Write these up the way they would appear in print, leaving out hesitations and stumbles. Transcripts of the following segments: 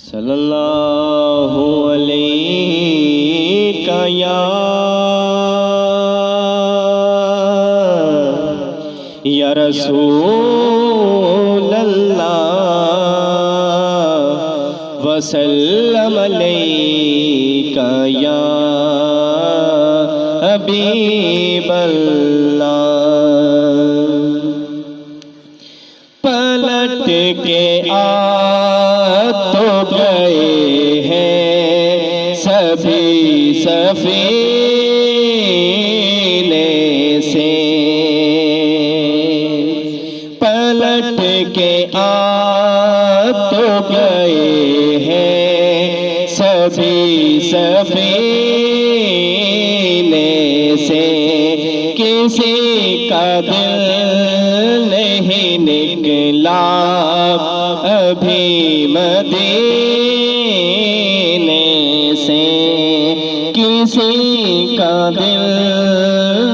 صلی اللہ علیہ یا رسول اللہ وسلم علیک یا حبیب اللہ۔ پلٹ کے تو گئے ہیں سبھی سفینے سے، پلٹ کے تو گئے ہیں سبھی سفینے سے، کسی کا دل نہیں نکلا ابھی مدینے سے، کسی کا دل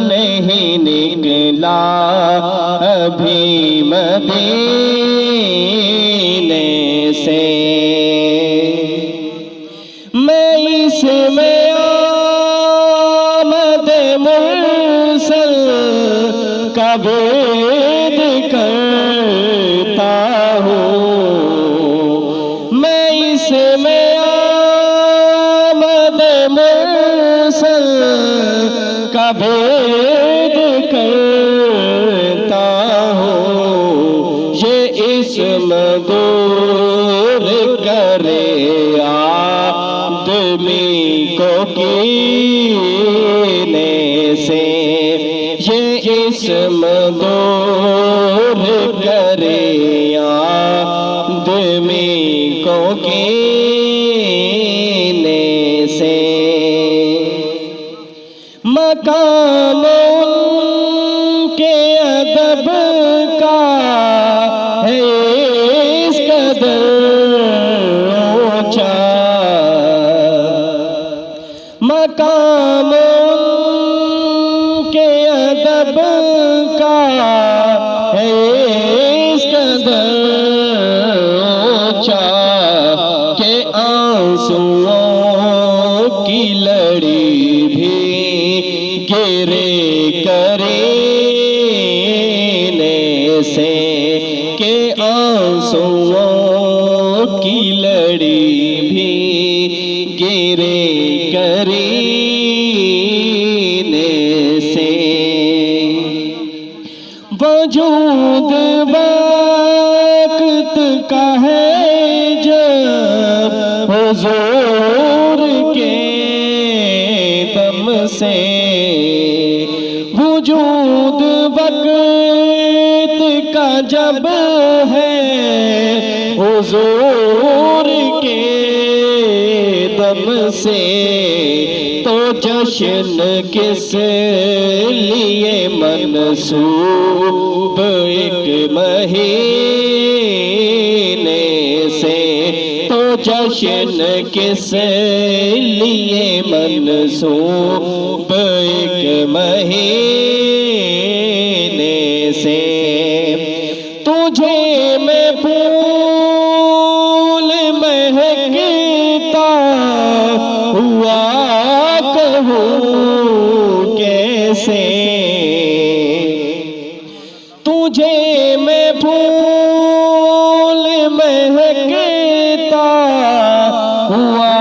نہیں نکلا ابھی مدینے سے۔ میں اس میں آمد مرسل کا وید کرتا ہوں، میں اس میں آمد مرسل کا وید کرتا ہوں، یہ اسم دور کرے آدمی کو کینے سے، یہ اسم دور کرے آدمی کو کینے سے۔ مقام ان کے ادب کا ہے اس قدر اونچا، مقام ان کے ادب کا ہے اس قدر اونچا کہ آنسوؤں کی لڑی بھی گرے کرینے سے، کہ آنسوؤں کی لڑی بھی گرے کرینے سے۔ وجود وقت کا ہے جب حضور کے دم سے، وجود وقت کا جب ہے حضور کے دم سے، تو جشن کس لیے منسوب ایک مہینے سے، تو جشن کس لیے منسوب ایک مہینے سے۔ تجھے میں پھول مہکتا ہوا کہوں کیسے، تجھے میں پھول مہکتا ہوا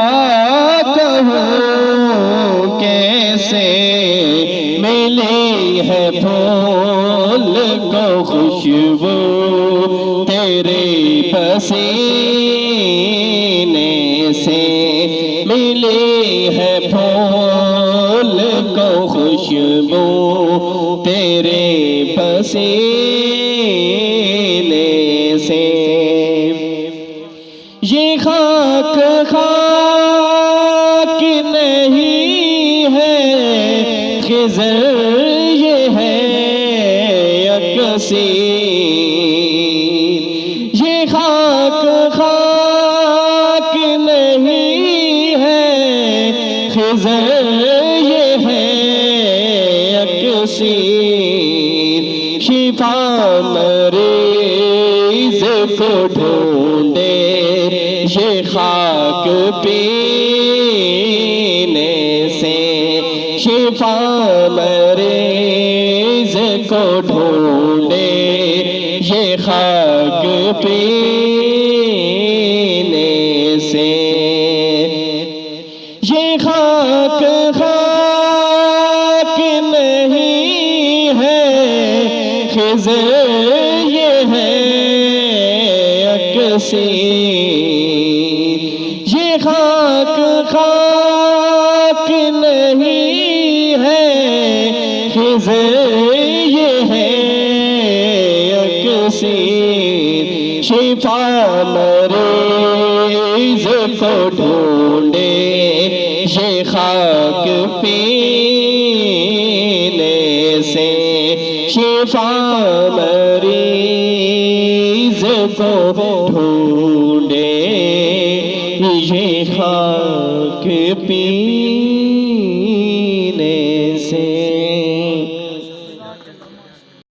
کہوں کیسے، ملی ہے پھول کو خوشبو تیرے پسینے سے، ملی ہے پھول کو خوشبو تیرے پسینے سے۔ یہ خاک خاک نہیں ہے خضر، یہ ہے یکسیر، یہ خاک خاک نہیں ہے خضر، یہ ہے یکسیر، شفا مریض کو ڈھونڈے یہ خاک پینے سے شفا مریض کو ڈھونڈے یہ خاک پینے سے یہ خاک خاک نہیں ہے خضر یہ ہے اکسیر یہ خاک خاک نہیں ہے خضر یہ ہے اکسیر شفا مریض کو ڈھونڈے یہ خاک پینے سے شفا مریض کو ڈھونڈے یہ خاک پینے